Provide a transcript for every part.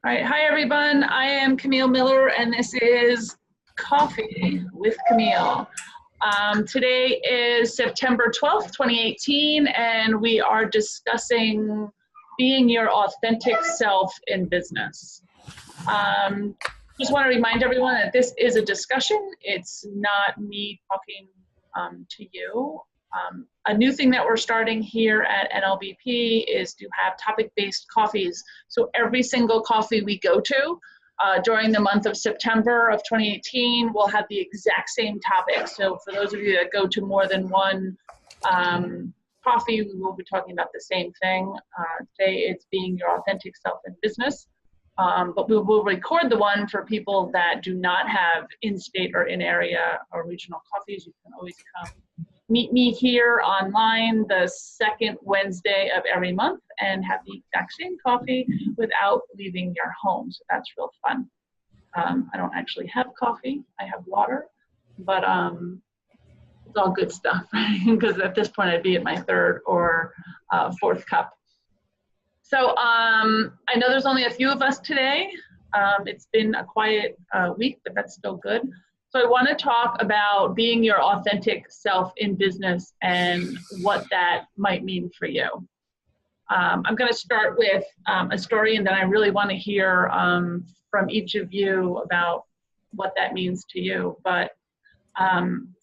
All right, hi everyone. I am Camille Miller and this is Coffee with Camille. Today is September 12th, 2018, and we are discussing being your authentic self in business. Just want to remind everyone that this is a discussion. It's not me talking to you. A new thing that we're starting here at NLBP is to have topic-based coffees. So every single coffee we go to during the month of September of 2018, we'll have the exact same topic. So for those of you that go to more than one coffee, we will be talking about the same thing. Today it's being your authentic self in business. But we will record the one for people that do not have in-state or in-area or regional coffees. You can always come meet me here online the second Wednesday of every month and have the exact same coffee without leaving your home. So that's real fun. I don't actually have coffee. I have water, but it's all good stuff, right? Because at this point I'd be at my third or fourth cup. So I know there's only a few of us today. It's been a quiet week, but that's still good. So I want to talk about being your authentic self in business and what that might mean for you. I'm going to start with a story, and then I really want to hear from each of you about what that means to you. But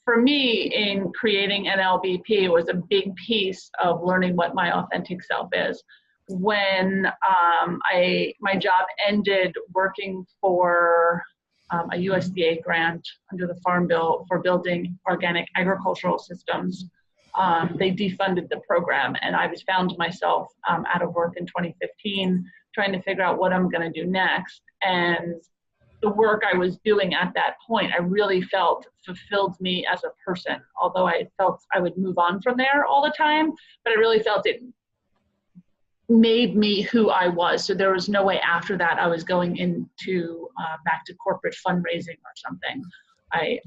for me, in creating NLBP, it was a big piece of learning what my authentic self is. When my job ended working for a USDA grant under the Farm Bill for building organic agricultural systems, they defunded the program, and I found myself out of work in 2015 trying to figure out what I'm going to do next. And the work I was doing at that point, I really felt fulfilled me as a person, although I felt I would move on from there all the time, but I really felt it made me who I was. So there was no way after that I was going into back to corporate fundraising or something. I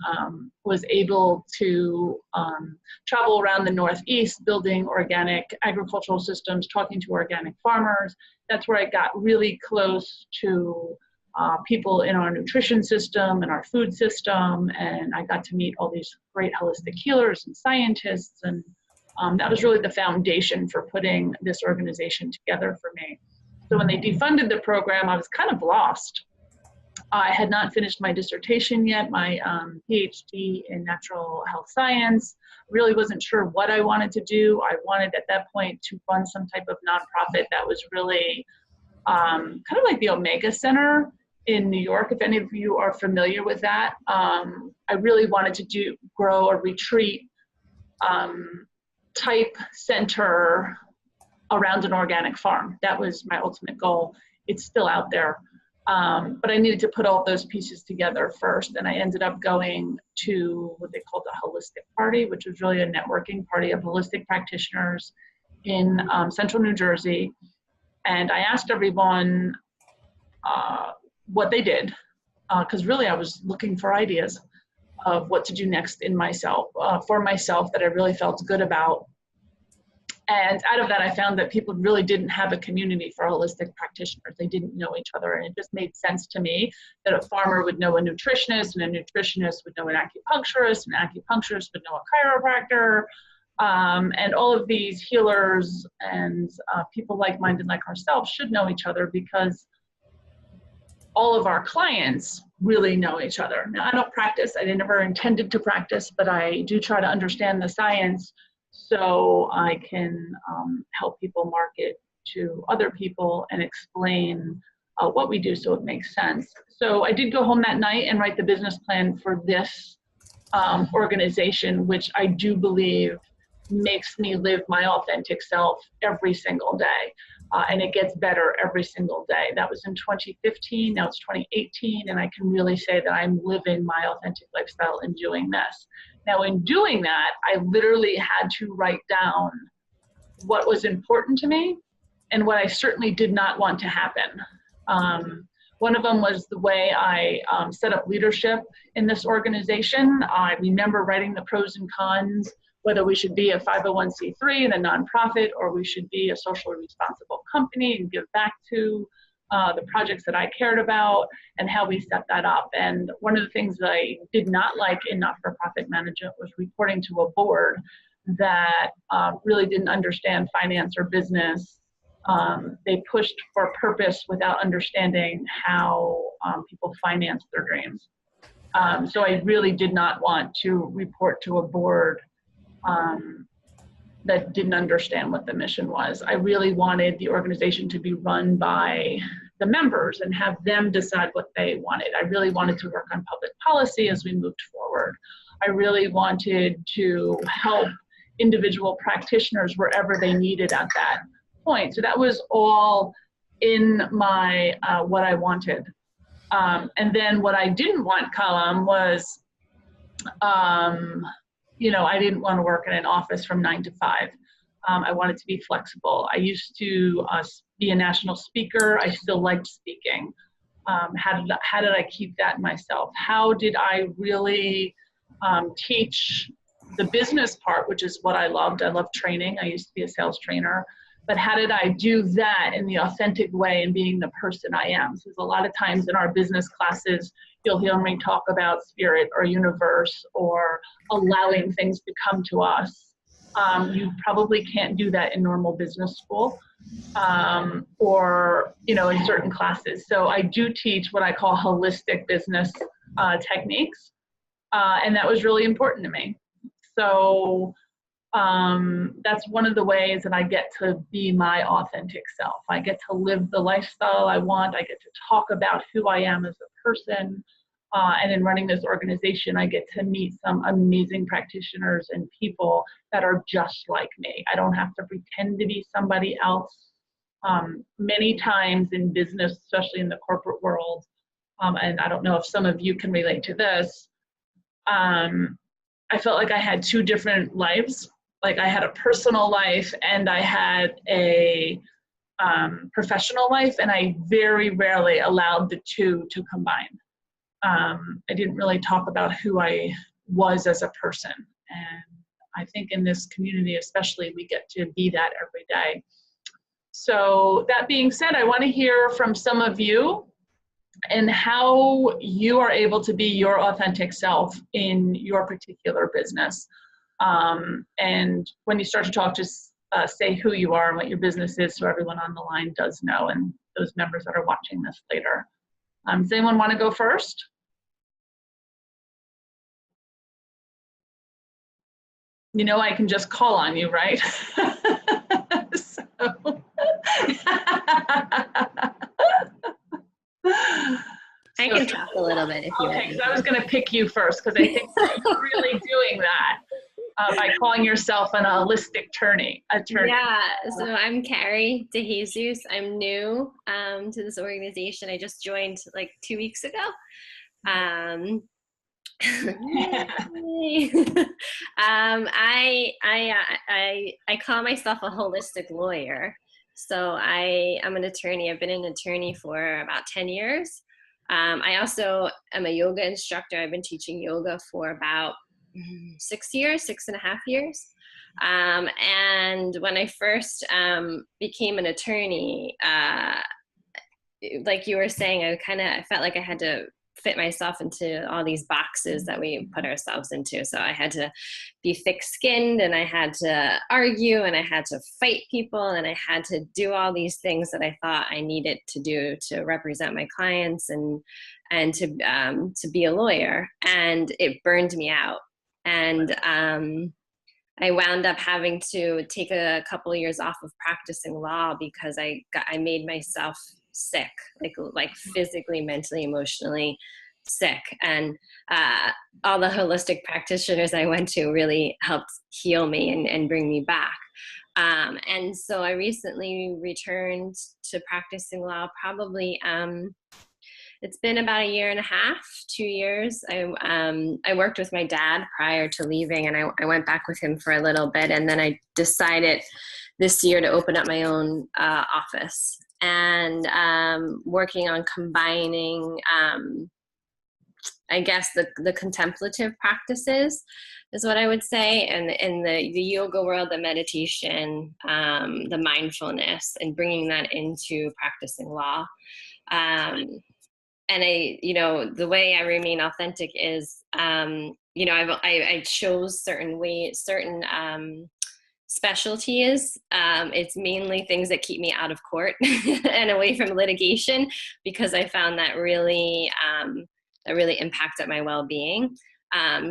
was able to travel around the Northeast building organic agricultural systems, talking to organic farmers. That's where I got really close to people in our nutrition system and our food system, and I got to meet all these great holistic healers and scientists, and that was really the foundation for putting this organization together for me. So when they defunded the program, I was kind of lost. I had not finished my dissertation yet, my PhD in natural health science. Really wasn't sure what I wanted to do. I wanted at that point to run some type of nonprofit that was really kind of like the Omega Center in New York, if any of you are familiar with that. I really wanted to grow a retreat type center around an organic farm. That was my ultimate goal. It's still out there. But I needed to put all those pieces together first. And I ended up going to what they called a holistic party, which was really a networking party of holistic practitioners in central New Jersey. And I asked everyone what they did, because really I was looking for ideas of what to do next in myself, for myself, that I really felt good about. And out of that, I found that people really didn't have a community for holistic practitioners. They didn't know each other. And it just made sense to me that a farmer would know a nutritionist, and a nutritionist would know an acupuncturist, and an acupuncturist would know a chiropractor. And all of these healers and people like-minded like ourselves should know each other, because all of our clients really know each other. Now, I don't practice. I never intended to practice, but I do try to understand the science so I can help people market to other people and explain what we do so it makes sense. So I did go home that night and write the business plan for this organization, which I do believe makes me live my authentic self every single day. And it gets better every single day. That was in 2015, now it's 2018, and I can really say that I'm living my authentic lifestyle in doing this. Now in doing that, I literally had to write down what was important to me and what I certainly did not want to happen. One of them was the way I set up leadership in this organization. I remember writing the pros and cons, whether we should be a 501c3 and a nonprofit, or we should be a socially responsible company and give back to the projects that I cared about, and how we set that up. And one of the things that I did not like in not-for-profit management was reporting to a board that really didn't understand finance or business. They pushed for purpose without understanding how people finance their dreams. So I really did not want to report to a board that didn't understand what the mission was. I really wanted the organization to be run by the members and have them decide what they wanted. I really wanted to work on public policy as we moved forward. I really wanted to help individual practitioners wherever they needed at that point. So that was all in my what I wanted. And then what I didn't want column was, I didn't want to work in an office from 9 to 5. I wanted to be flexible. I used to be a national speaker. I still liked speaking. How did I keep that in myself? How did I really teach the business part, which is what I loved. I loved training. I used to be a sales trainer. But how did I do that in the authentic way and being the person I am? So a lot of times in our business classes, you'll hear me talk about spirit or universe or allowing things to come to us. You probably can't do that in normal business school or, in certain classes. So I do teach what I call holistic business techniques. And that was really important to me. So that's one of the ways that I get to be my authentic self. I get to live the lifestyle I want. I get to talk about who I am as a person. And in running this organization, I get to meet some amazing practitioners and people that are just like me. I don't have to pretend to be somebody else. Many times in business, especially in the corporate world, and I don't know if some of you can relate to this, I felt like I had two different lives. Like I had a personal life and I had a professional life, and I very rarely allowed the two to combine. I didn't really talk about who I was as a person. And I think in this community especially, we get to be that every day. So that being said, I want to hear from some of you and how you are able to be your authentic self in your particular business. And when you start to talk, just say who you are and what your business is so everyone on the line does know, and those members that are watching this later. Does anyone want to go first? I can just call on you, right? So. I can talk a little bit if you want. Okay, because I was going to pick you first, because I think you're really doing that by calling yourself an holistic attorney. Yeah, so I'm Carrie DeJesus. I'm new to this organization. I just joined like 2 weeks ago. I call myself a holistic lawyer. So I'm an attorney. I've been an attorney for about 10 years. I also am a yoga instructor. I've been teaching yoga for about 6 years, 6.5 years. And when I first became an attorney, like you were saying, I felt like I had to fit myself into all these boxes that we put ourselves into. So I had to be thick-skinned, and I had to argue, and I had to fight people, and I had to do all these things that I thought I needed to do to represent my clients and to be a lawyer. And it burned me out. And I wound up having to take a couple of years off of practicing law because I made myself sick, like physically, mentally, emotionally sick. And all the holistic practitioners I went to really helped heal me and bring me back. And so I recently returned to practicing law, probably, it's been about 1.5 years, 2 years. I worked with my dad prior to leaving, and I went back with him for a little bit. And then I decided this year to open up my own office, and working on combining I guess the contemplative practices is what I would say. And in the yoga world, the meditation, the mindfulness, and bringing that into practicing law. And the way I remain authentic is, I chose certain specialties. It's mainly things that keep me out of court and away from litigation, because I found that really impacted my well-being.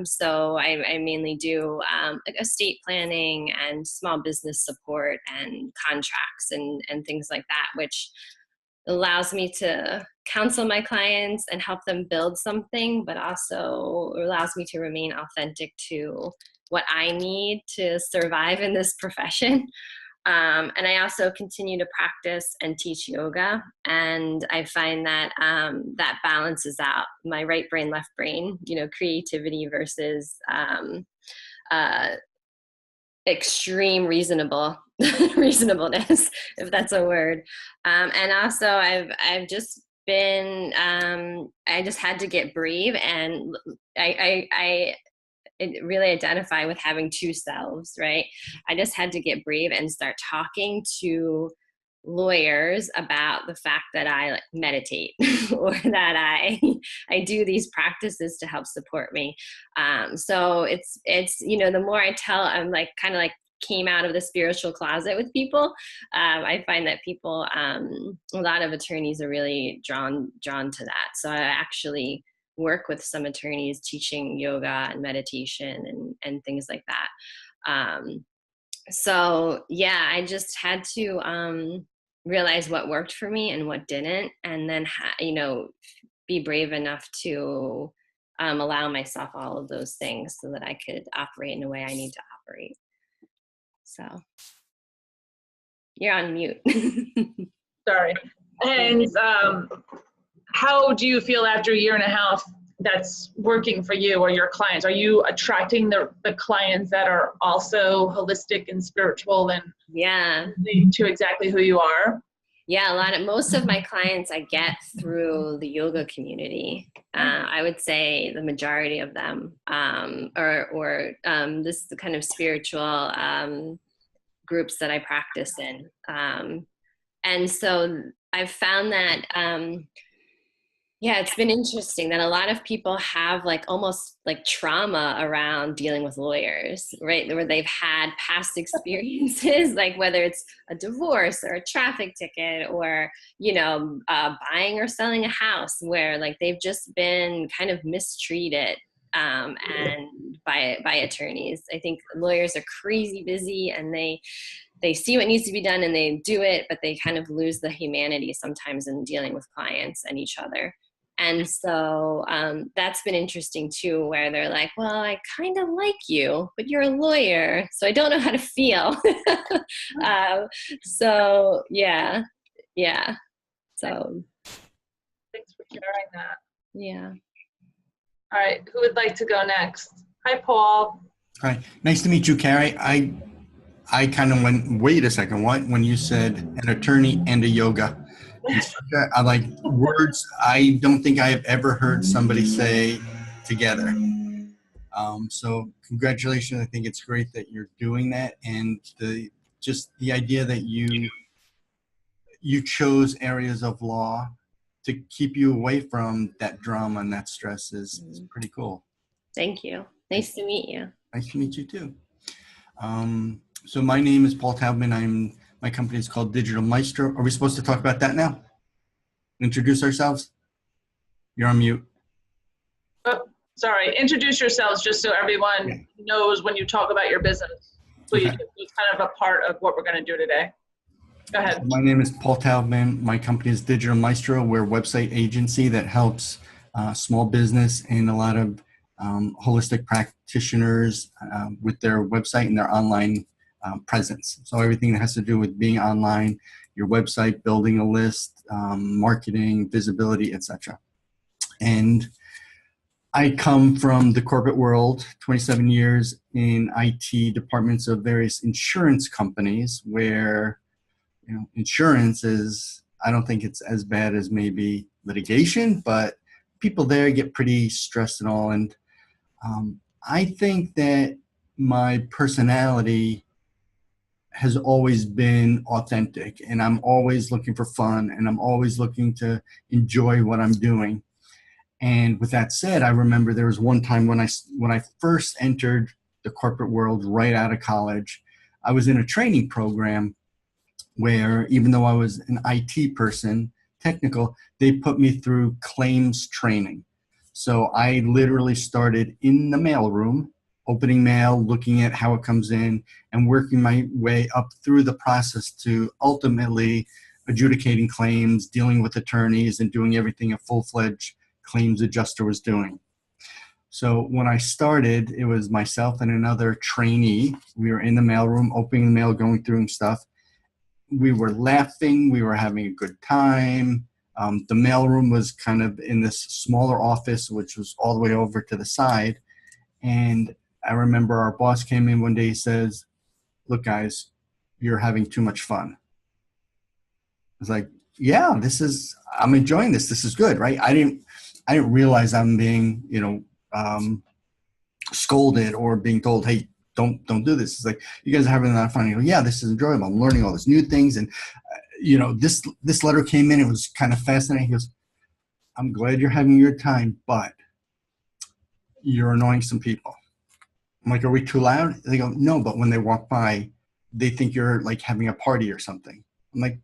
So I mainly do like estate planning and small business support and contracts and things like that, which allows me to counsel my clients and help them build something, but also allows me to remain authentic to what I need to survive in this profession. And I also continue to practice and teach yoga. And I find that that balances out my right brain, left brain, creativity versus extreme reasonableness, if that's a word. And also I've just been, I just had to get brave, and I really identify with having two selves, right? I just had to get brave and start talking to lawyers about the fact that I meditate or that I do these practices to help support me. So it's the more I tell, I'm like kind of like came out of the spiritual closet with people. I find that people, a lot of attorneys are really drawn to that. So I actually work with some attorneys teaching yoga and meditation and things like that. So yeah, I just had to realize what worked for me and what didn't, and then be brave enough to allow myself all of those things so that I could operate in the way I need to operate. So you're on mute. Sorry. And how do you feel after a year and a half that's working for you or your clients? Are you attracting the clients that are also holistic and spiritual and to exactly who you are? Yeah, most of my clients I get through the yoga community. I would say the majority of them, or this kind of spiritual groups that I practice in. And so I've found that, it's been interesting that a lot of people have like almost like trauma around dealing with lawyers, right? Where they've had past experiences, like whether it's a divorce or a traffic ticket or, buying or selling a house, where like they've just been kind of mistreated and by attorneys. I think lawyers are crazy busy and they see what needs to be done and they do it, but they kind of lose the humanity sometimes in dealing with clients and each other. And so that's been interesting too, where they're like, well, I kind of like you, but you're a lawyer, so I don't know how to feel. So yeah. So thanks for sharing that. Yeah. All right, who would like to go next? Hi, Paul. Hi, nice to meet you, Carrie. I kind of went, wait a second, what? When you said an attorney and a yoga instructor, I like words I don't think I have ever heard somebody say together. So congratulations. I think it's great that you're doing that. And the idea that you chose areas of law to keep you away from that drama and that stress is pretty cool. Thank you. Nice to meet you. Nice to meet you too. So my name is Paul Taubman. My company is called Digital Maestro. Are we supposed to talk about that now? Introduce ourselves? You're on mute. Oh, sorry. Introduce yourselves just so everyone knows when you talk about your business. So it's kind of a part of what we're going to do today. Go ahead. My name is Paul Taubman. My company is Digital Maestro. We're a website agency that helps small business and a lot of holistic practitioners with their website and their online presence. So everything that has to do with being online, your website, building a list, marketing, visibility, etc. And I come from the corporate world, 27 years in IT departments of various insurance companies where, insurance is, I don't think it's as bad as maybe litigation, but people there get pretty stressed and all. And I think that my personality has always been authentic, and I'm always looking for fun, and I'm always looking to enjoy what I'm doing. And with that said, I remember there was one time when I first entered the corporate world right out of college, I was in a training program where, even though I was an IT person, technical, they put me through claims training. So I literally started in the mailroom, opening mail, looking at how it comes in, and working my way up through the process to ultimately adjudicating claims, dealing with attorneys, and doing everything a full-fledged claims adjuster was doing. So when I started, it was myself and another trainee. We were in the mailroom, opening the mail, going through stuff. We were laughing. We were having a good time. The mailroom was kind of in this smaller office, which was all the way over to the side. And I remember our boss came in one day, he says, "Look, guys, you're having too much fun." I was like, yeah, I'm enjoying this. This is good, right? I didn't realize I'm being, scolded or being told, "Hey, don't do this." It's like, "You guys are having a lot of fun." You go, "Yeah, this is enjoyable. I'm learning all these new things." And, this letter came in. It was kind of fascinating. He goes, "I'm glad you're having your time, but you're annoying some people." I'm like, "Are we too loud?" They go, "No, but when they walk by, they think you're like having a party or something." I'm like,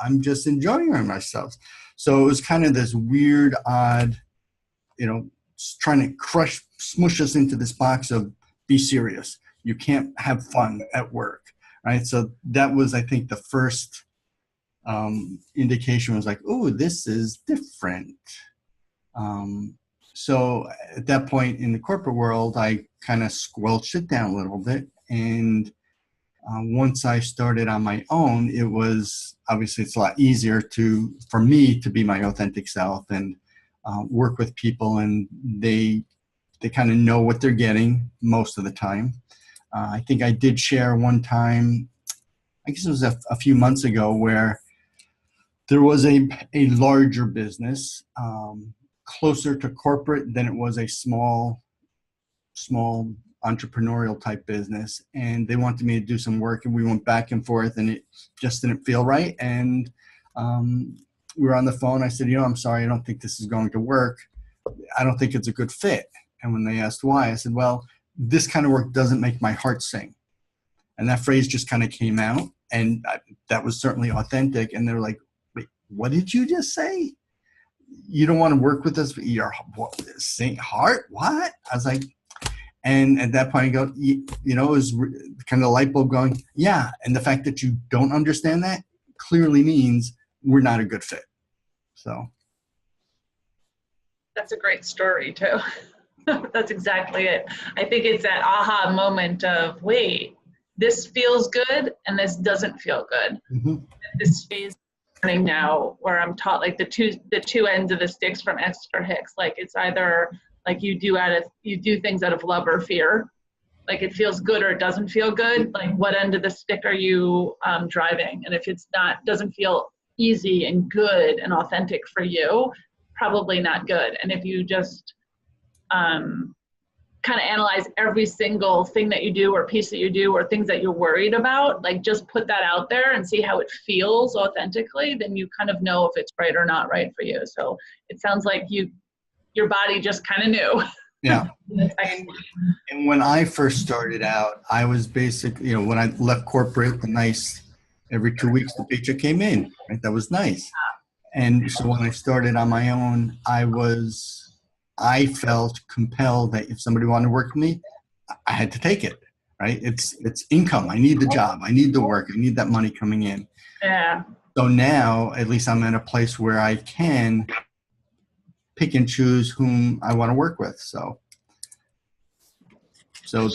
"I'm just enjoying myself." So it was kind of this weird, odd, trying to smush us into this box of be serious. You can't have fun at work, right? So that was, I think, the first indication was like, "Oh, this is different." So at that point in the corporate world, I kind of squelched it down a little bit. And once I started on my own, it was obviously it's a lot easier for me to be my authentic self and work with people, and they kind of know what they're getting most of the time. I think I did share one time, I guess it was a few months ago, where there was a larger business closer to corporate than it was a small entrepreneurial type business, and they wanted me to do some work, and we went back and forth, and it just didn't feel right. And we were on the phone. I said, "I'm sorry, I don't think this is going to work. I don't think it's a good fit." And when they asked why, I said, "Well, this kind of work doesn't make my heart sing." And that phrase just kind of came out, and that was certainly authentic. And they're like, "Wait, what did you just say? You don't want to work with us, but your sing heart? What?" I was like, and at that point I go, it was kind of a light bulb going, yeah. And the fact that you don't understand that clearly means we're not a good fit. So. That's a great story too. That's exactly it. I think it's that aha moment of, wait, this feels good and this doesn't feel good. Mm-hmm. This phase learning now where I'm taught like the two ends of the sticks from Esther Hicks. Like it's either like you do things out of love or fear. Like it feels good or it doesn't feel good. Like what end of the stick are you driving? And if it's doesn't feel easy and good and authentic for you, probably not good. And if you just kind of analyze every single thing that you do or piece that you do or things that you're worried about, like just put that out there and see how it feels authentically, then you kind of know if it's right or not right for you. So it sounds like your body just kind of knew. Yeah. And when I first started out, I was basically, when I left corporate, every 2 weeks the paycheck came in, right? That was nice. And so when I started on my own, I felt compelled that if somebody wanted to work with me, I had to take it, right? It's income. I need the job. I need the work. I need that money coming in. Yeah. So now, at least I'm in a place where I can pick and choose whom I want to work with. So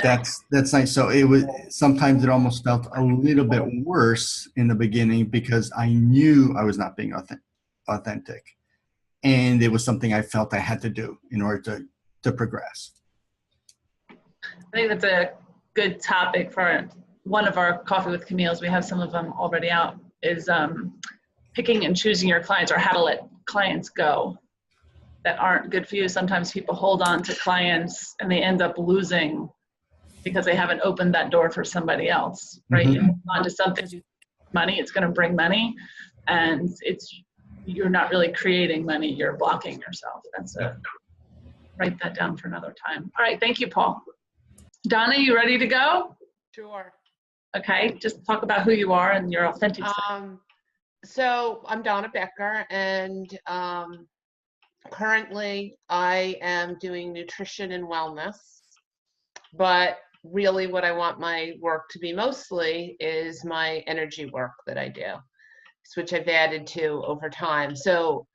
that's nice. So sometimes it almost felt a little bit worse in the beginning because I knew I was not being authentic. And it was something I felt I had to do in order to progress. I think that's a good topic for one of our Coffee with Camille's. We have some of them already out, is picking and choosing your clients, or how to let clients go. that aren't good for you. Sometimes people hold on to clients and they end up losing because they haven't opened that door for somebody else, right? Mhm. You hold on to something, money, it's going to bring money, and you're not really creating money, you're blocking yourself. Write that down for another time. All right, thank you, Paul. Donna, you ready to go? Sure. Okay, just talk about who you are and your authentic self. So I'm Donna Becker, and currently I am doing nutrition and wellness, but really what I want my work to be mostly is my energy work that I do, which I've added to over time. So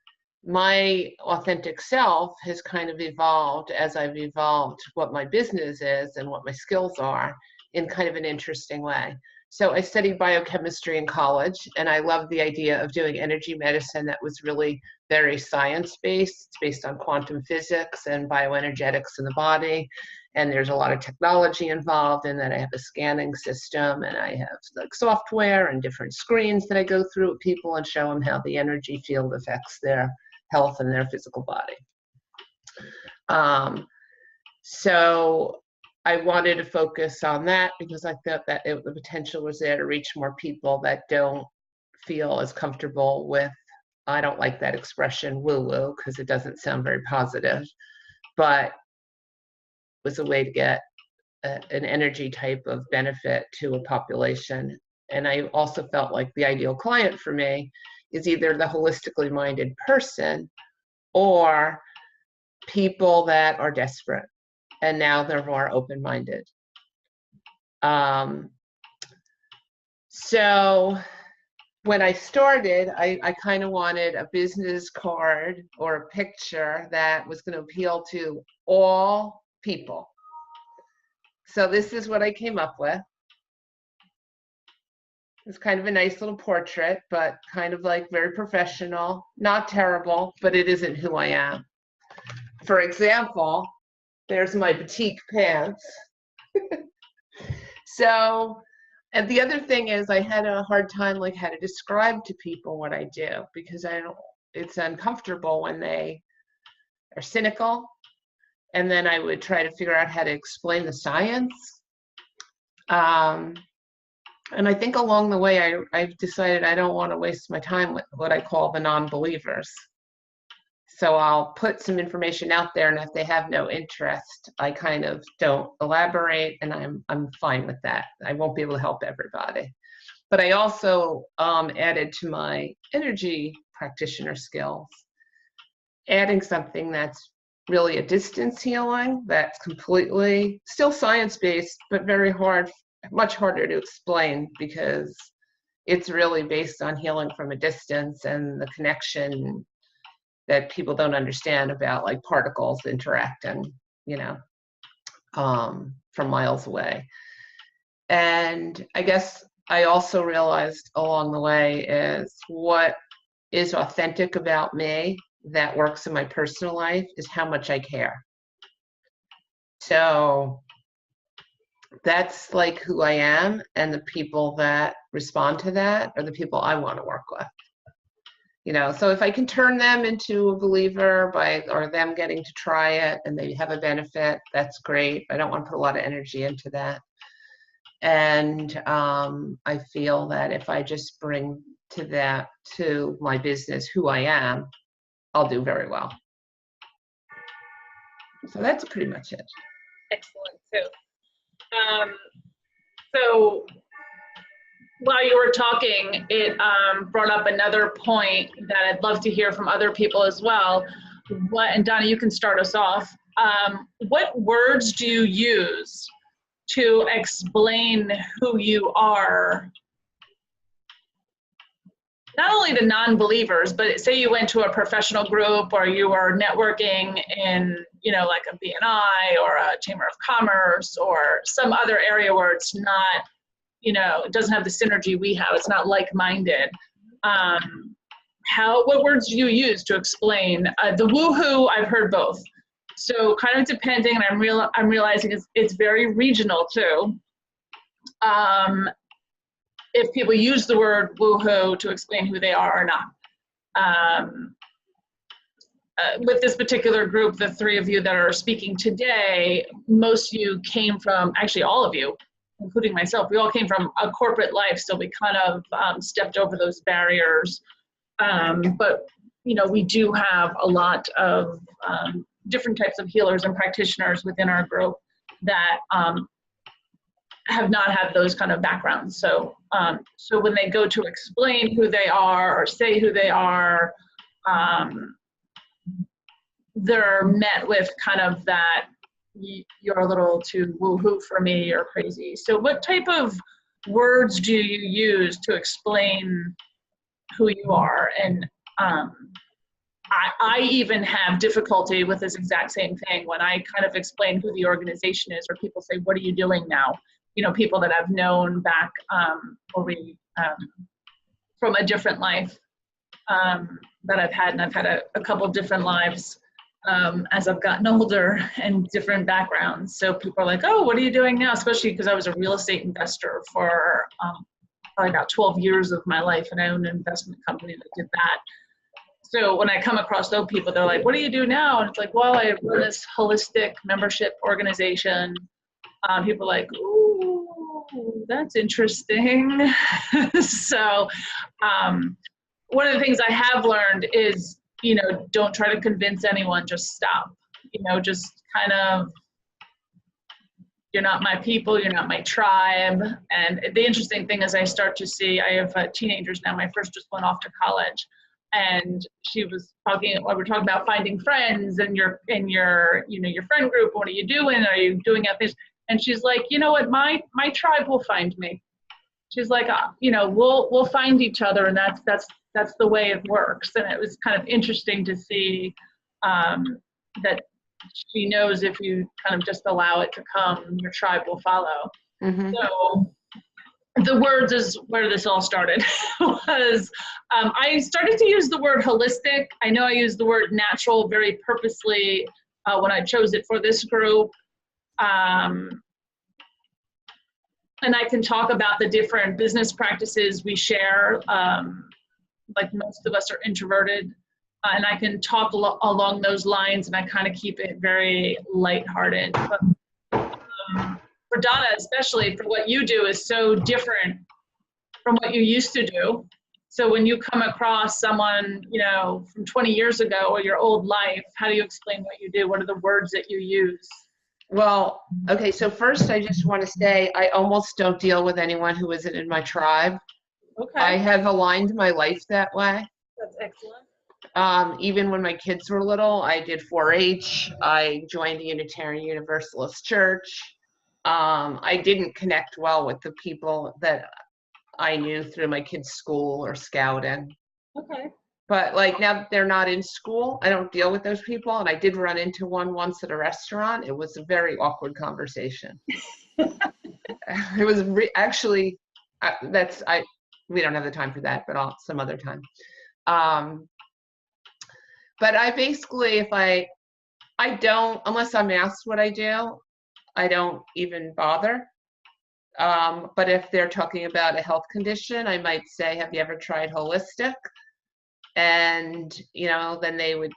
my authentic self has kind of evolved as I've evolved what my business is and what my skills are in kind of an interesting way. So I studied biochemistry in college, and I loved the idea of doing energy medicine that was really very science-based. It's based on quantum physics and bioenergetics in the body. And there's a lot of technology involved in that. I have a scanning system, and I have like software and different screens that I go through with people and show them how the energy field affects their health and their physical body. So I wanted to focus on that because I thought that the potential was there to reach more people that don't feel as comfortable with, I don't like that expression, woo-woo, because it doesn't sound very positive, but was a way to get an energy type of benefit to a population. And I also felt like the ideal client for me is either the holistically minded person or people that are desperate and now they're more open-minded. So when I started, I kind of wanted a business card or a picture that was going to appeal to all people. So this is what I came up with. It's kind of a nice little portrait, but kind of like very professional, not terrible, but it isn't who I am. For example, there's my boutique pants. So, and the other thing is I had a hard time like how to describe to people what I do because it's uncomfortable when they are cynical. And then I would try to figure out how to explain the science. And I think along the way, I've decided I don't want to waste my time with what I call the non-believers. So I'll put some information out there, and if they have no interest, I kind of don't elaborate, and I'm fine with that. I won't be able to help everybody. But I also added to my energy practitioner skills, adding something that's really a distance healing that's completely still science-based, but very hard, much harder to explain because it's really based on healing from a distance and the connection that people don't understand about like particles interacting, you know, from miles away. And I guess I also realized along the way is what is authentic about me that works in my personal life is how much I care. So that's like who I am, and the people that respond to that are the people I want to work with. You know, so if I can turn them into a believer or them getting to try it and they have a benefit, that's great. I don't want to put a lot of energy into that. And I feel that if I just bring to my business who I am, I'll do very well. So that's pretty much it. Excellent, too. So while you were talking, it brought up another point that I'd love to hear from other people as well. And Donna, you can start us off. What words do you use to explain who you are? Not only to non-believers, but say you went to a professional group or you were networking in, you know, like a BNI or a Chamber of Commerce or some other area where it's not, you know, it doesn't have the synergy we have. It's not like-minded. What words do you use to explain the woohoo? I've heard both. So kind of depending, and I'm realizing it's very regional too. If people use the word woohoo to explain who they are or not. with this particular group, the three of you that are speaking today, most of you came from, actually all of you, including myself, we all came from a corporate life, so we kind of stepped over those barriers. But, you know, we do have a lot of different types of healers and practitioners within our group that have not had those kind of backgrounds. So, so when they go to explain who they are or say who they are, they're met with kind of that, you're a little too woo-hoo for me, or crazy. So what type of words do you use to explain who you are? And I even have difficulty with this exact same thing when I kind of explain who the organization is, or people say, what are you doing now? You know, people that I've known back from a different life that I've had, and I've had a couple different lives as I've gotten older and different backgrounds. So people are like, oh, what are you doing now? Especially because I was a real estate investor for probably about 12 years of my life, and I owned an investment company that did that. So when I come across those people, they're like, what do you do now? And it's like, well, I run this holistic membership organization. People are like, ooh, that's interesting. So one of the things I have learned is, you know, don't try to convince anyone, just stop. You know, just kind of, you're not my people, you're not my tribe. And the interesting thing is I start to see, I have teenagers now, my first just went off to college. And she was talking, we're talking about finding friends and your you know, your friend group. What are you doing? Are you doing at this? And she's like, you know what, my tribe will find me. She's like, you know, we'll find each other, and that's the way it works. And it was kind of interesting to see that she knows if you kind of just allow it to come, your tribe will follow. Mm-hmm. So the words is where this all started. Was I started to use the word holistic. I know I used the word natural very purposely when I chose it for this group. And I can talk about the different business practices we share. Like most of us are introverted, and I can talk along those lines, and I kind of keep it very lighthearted. But, for Donna, especially for what you do, is so different from what you used to do. So when you come across someone, you know, from 20 years ago or your old life, how do you explain what you do? What are the words that you use? Well, okay, so first I just want to say I almost don't deal with anyone who isn't in my tribe. Okay. I have aligned my life that way. That's excellent. Even when my kids were little, I did 4-H. I joined a Unitarian Universalist church. I didn't connect well with the people that I knew through my kids' school or scouting. Okay. But like now that they're not in school, I don't deal with those people. And I did run into one once at a restaurant. It was a very awkward conversation. It was actually, we don't have the time for that, but some other time. But I basically, if I don't, unless I'm asked what I do, I don't even bother. But if they're talking about a health condition, I might say, have you ever tried holistic? And, you know, then they would,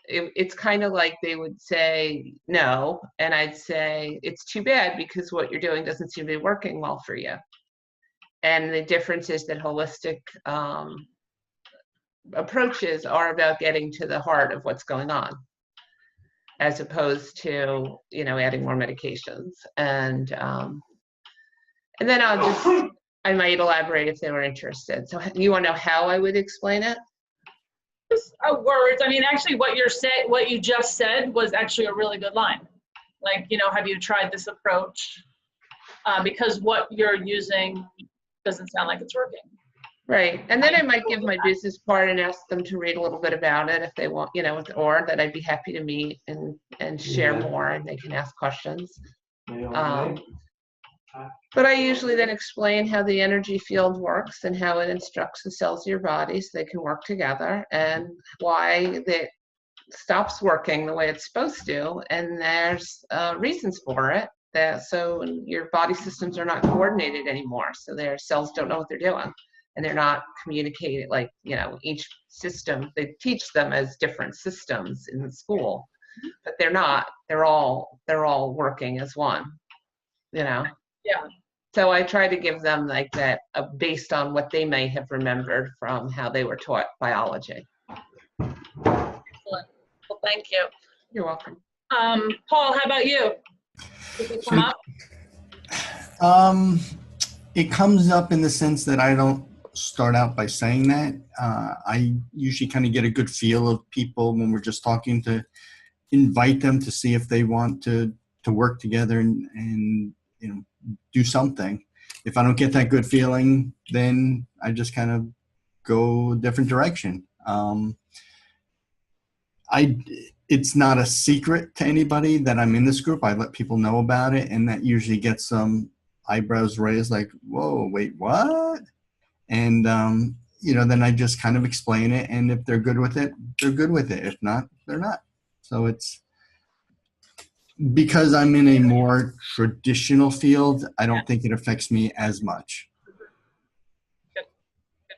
it's kind of like they would say no. And I'd say, it's too bad because what you're doing doesn't seem to be working well for you. And the difference is that holistic approaches are about getting to the heart of what's going on, as opposed to, you know, adding more medications. And then I might elaborate if they were interested. So you want to know how I would explain it? Just words. I mean, actually what you just said was actually a really good line. Like, you know, have you tried this approach? Because what you're using doesn't sound like it's working. Right. And then I might give my business part and ask them to read a little bit about it if they want, you know, or that I'd be happy to meet and share more, and they can ask questions. But I usually then explain how the energy field works and how it instructs the cells of your body so they can work together, and why it stops working the way it's supposed to. And there's reasons for it. So your body systems are not coordinated anymore. So their cells don't know what they're doing. and they're not communicating, like, each system, they teach them as different systems in the school, but they're not, they're all working as one, Yeah. So I try to give them like that, based on what they may have remembered from how they were taught biology. Excellent. Well, thank you. You're welcome. Paul, how about you? Did it come up? It comes up in the sense that I don't start out by saying that. I usually kind of get a good feel of people when we're just talking, to invite them to see if they want to work together and do something. If I don't get that good feeling, then I just kind of go a different direction. It's not a secret to anybody that I'm in this group. I let people know about it, and that usually gets some eyebrows raised, like, whoa, wait, what? And then I just kind of explain it, and if they're good with it, they're good with it. If not, they're not. So it's because I'm in a more traditional field, I don't think it affects me as much. Good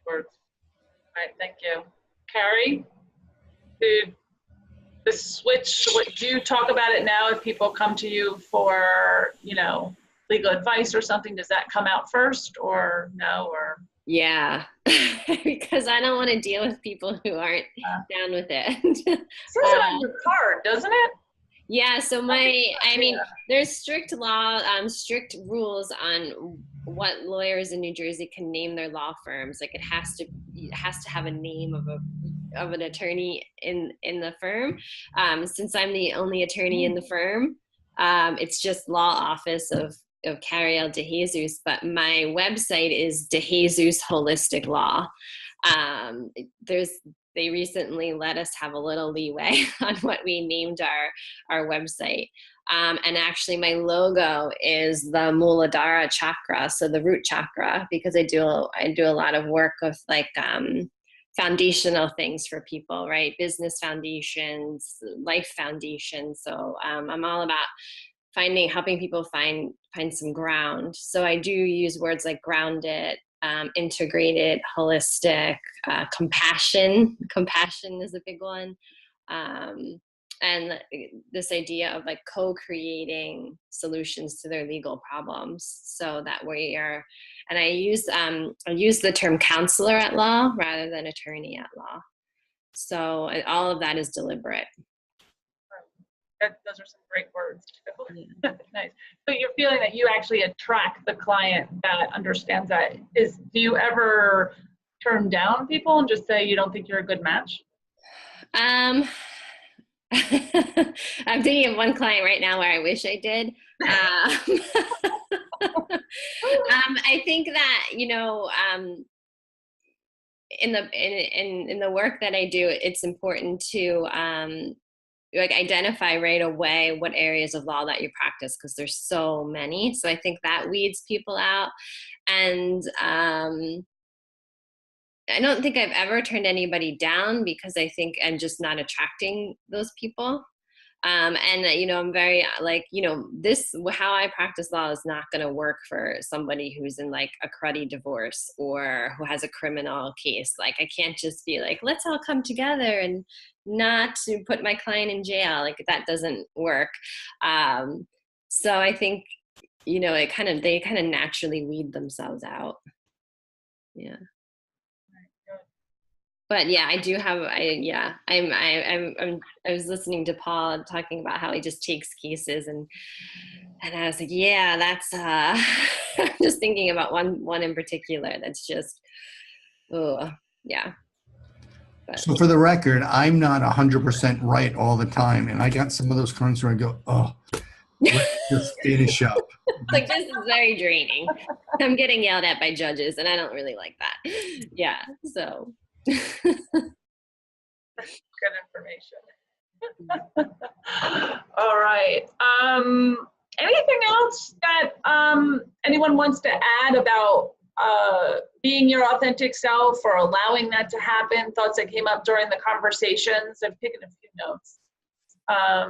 words. All right, thank you. Carrie, did the switch, do you talk about it now if people come to you for, legal advice or something? Does that come out first, or no? Or Yeah, because I don't want to deal with people who aren't down with it. it says it on your card, doesn't it? Yeah, so there's strict law, strict rules on what lawyers in New Jersey can name their law firms. Like, it has to have a name of an attorney in the firm. Since I'm the only attorney in the firm, it's just law office of Cariel DeJesus, but my website is DeJesus Holistic Law. They recently let us have a little leeway on what we named our website. And actually my logo is the Muladhara chakra, so the root chakra, because I do a lot of work with like foundational things for people, right? Business foundations, life foundations. So I'm all about helping people find some ground. So I do use words like grounded, integrated, holistic, compassion. Compassion is a big one. And this idea of like co-creating solutions to their legal problems, so that and I use the term counselor at law rather than attorney at law. So all of that is deliberate. Those are some great words too. Yeah. Nice. So you're feeling that you actually attract the client that understands that. Do you ever turn down people and just say you don't think you're a good match? I'm thinking of one client right now where I wish I did. I think that in the work that I do, it's important to identify right away what areas of law that you practice, because there's so many. So I think that weeds people out. And I don't think I've ever turned anybody down, because I think I'm just not attracting those people. And I'm very how I practice law is not going to work for somebody who's in like a cruddy divorce or who has a criminal case. Like, I can't just be like, let's all come together and not to put my client in jail. Like, that doesn't work. So I think, they kind of naturally weed themselves out. Yeah. But yeah, I do have, I was listening to Paul talking about how he just takes cases, and I was like, yeah, that's, I'm just thinking about one in particular that's just, oh, yeah. But. So for the record, I'm not 100% right all the time. And I got some of those comments where I go, oh, let's just finish up. Like, this is very draining. I'm getting yelled at by judges, and I don't really like that. Yeah, so. Good information. All right. Anything else that anyone wants to add about being your authentic self, or allowing that to happen? Thoughts that came up during the conversations? I've taken a few notes. I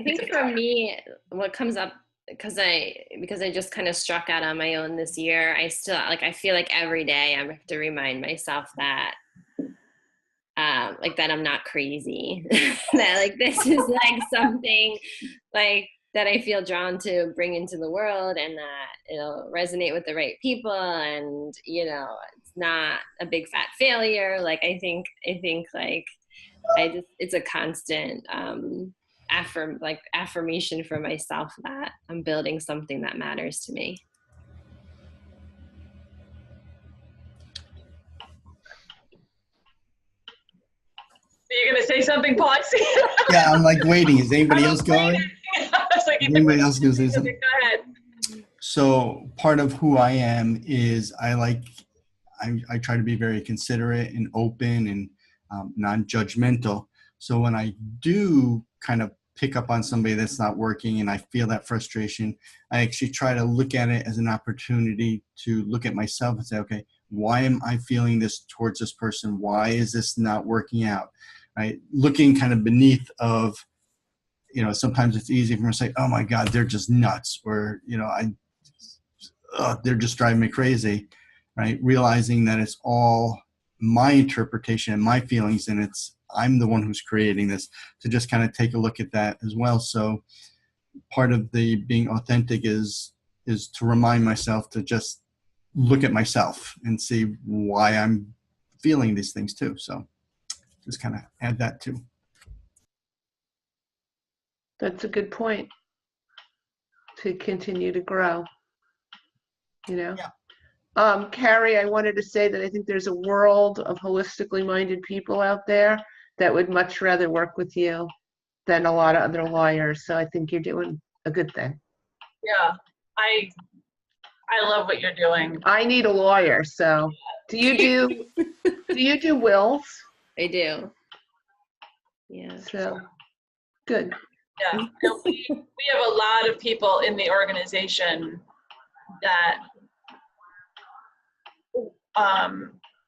think for me, what comes up because I just kind of struck out on my own this year, I still, like, I feel like every day I have to remind myself that, like, that I'm not crazy, that, like, this is, like, something, like, that I feel drawn to bring into the world, and that it'll resonate with the right people, and, you know, it's not a big fat failure. Like, I think like, it's a constant, affirmation for myself that I'm building something that matters to me. You're gonna say something, Paul? I see. Yeah, I'm like waiting. Is anybody else going? I was like, Is anybody else going to say something? Go ahead. So part of who I am is I try to be very considerate and open and non-judgmental. So when I do kind of pick up on somebody that's not working and I feel that frustration, I actually try to look at it as an opportunity to look at myself and say, okay, why am I feeling this towards this person? Why is this not working out? Right? Looking kind of beneath of, you know, sometimes it's easy for me to say, oh my God, they're just nuts, or, you know, they're just driving me crazy, right? Realizing that it's all my interpretation and my feelings, and I'm the one who's creating this, to just kind of take a look at that as well. So part of the being authentic is to remind myself to just look at myself and see why I'm feeling these things too. So just kind of add that too. That's a good point, to continue to grow, you know? Yeah. Carrie, I wanted to say that I think there's a world of holistically minded people out there that would much rather work with you than a lot of other lawyers. So I think you're doing a good thing. Yeah, I love what you're doing. I need a lawyer. So do you do wills? I do. Yeah. So good. Yeah, and we have a lot of people in the organization that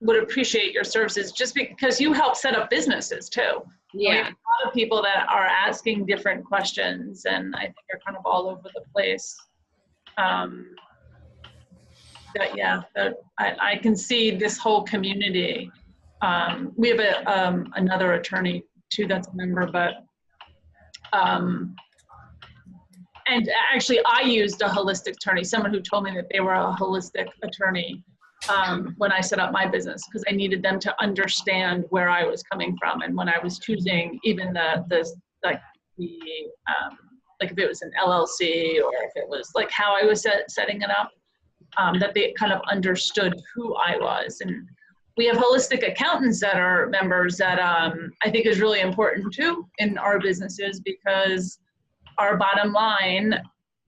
would appreciate your services, just because you help set up businesses too. Yeah. We have a lot of people that are asking different questions, and I think they're kind of all over the place. I can see this whole community. We have another attorney too that's a member, but and actually I used a holistic attorney, someone who told me that they were a holistic attorney when I set up my business, because I needed them to understand where I was coming from, and when I was choosing even like if it was an LLC, or if it was like how I was setting it up, that they kind of understood who I was. And we have holistic accountants that are members that I think is really important too in our businesses, because our bottom line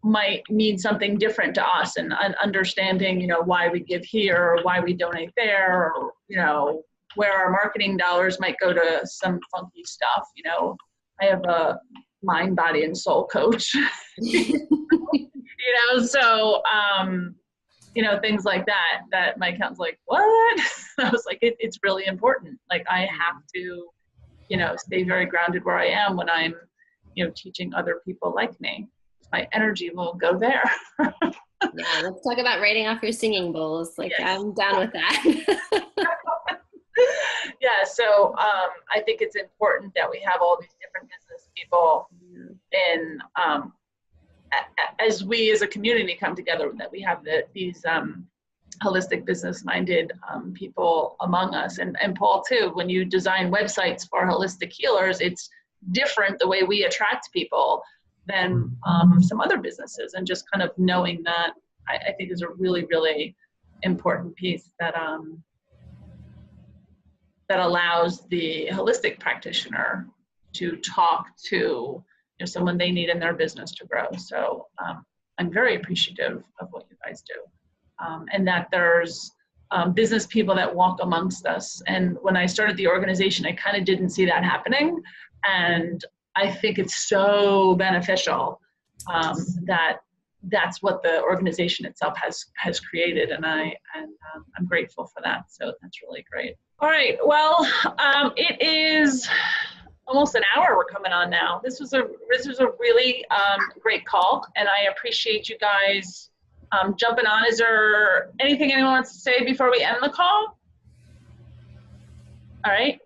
might mean something different to us, and understanding, you know, why we give here, or why we donate there, or, you know, where our marketing dollars might go to some funky stuff. You know, I have a mind, body, and soul coach, you know, so, you know, things like that my accountant's like, what? I was like, it's really important. Like, I have to, you know, stay very grounded where I am when I'm, you know, teaching other people like me. My energy will go there. Yeah, let's talk about writing off your singing bowls. Like, yes. I'm down with that. Yeah, so I think it's important that we have all these different business people, and as we as a community come together, that we have these holistic business-minded people among us. And Paul too, when you design websites for holistic healers, it's different the way we attract people than some other businesses. And just kind of knowing that, I think is a really, really important piece that that allows the holistic practitioner to talk to, you know, someone they need in their business to grow. So I'm very appreciative of what you guys do, and that there's business people that walk amongst us. And when I started the organization, I kind of didn't see that happening, and I think it's so beneficial that that's what the organization itself has created, and I'm grateful for that. So that's really great. All right, well, it is almost an hour we're coming on now. This was a really great call, and I appreciate you guys jumping on. Is there anything anyone wants to say before we end the call? All right.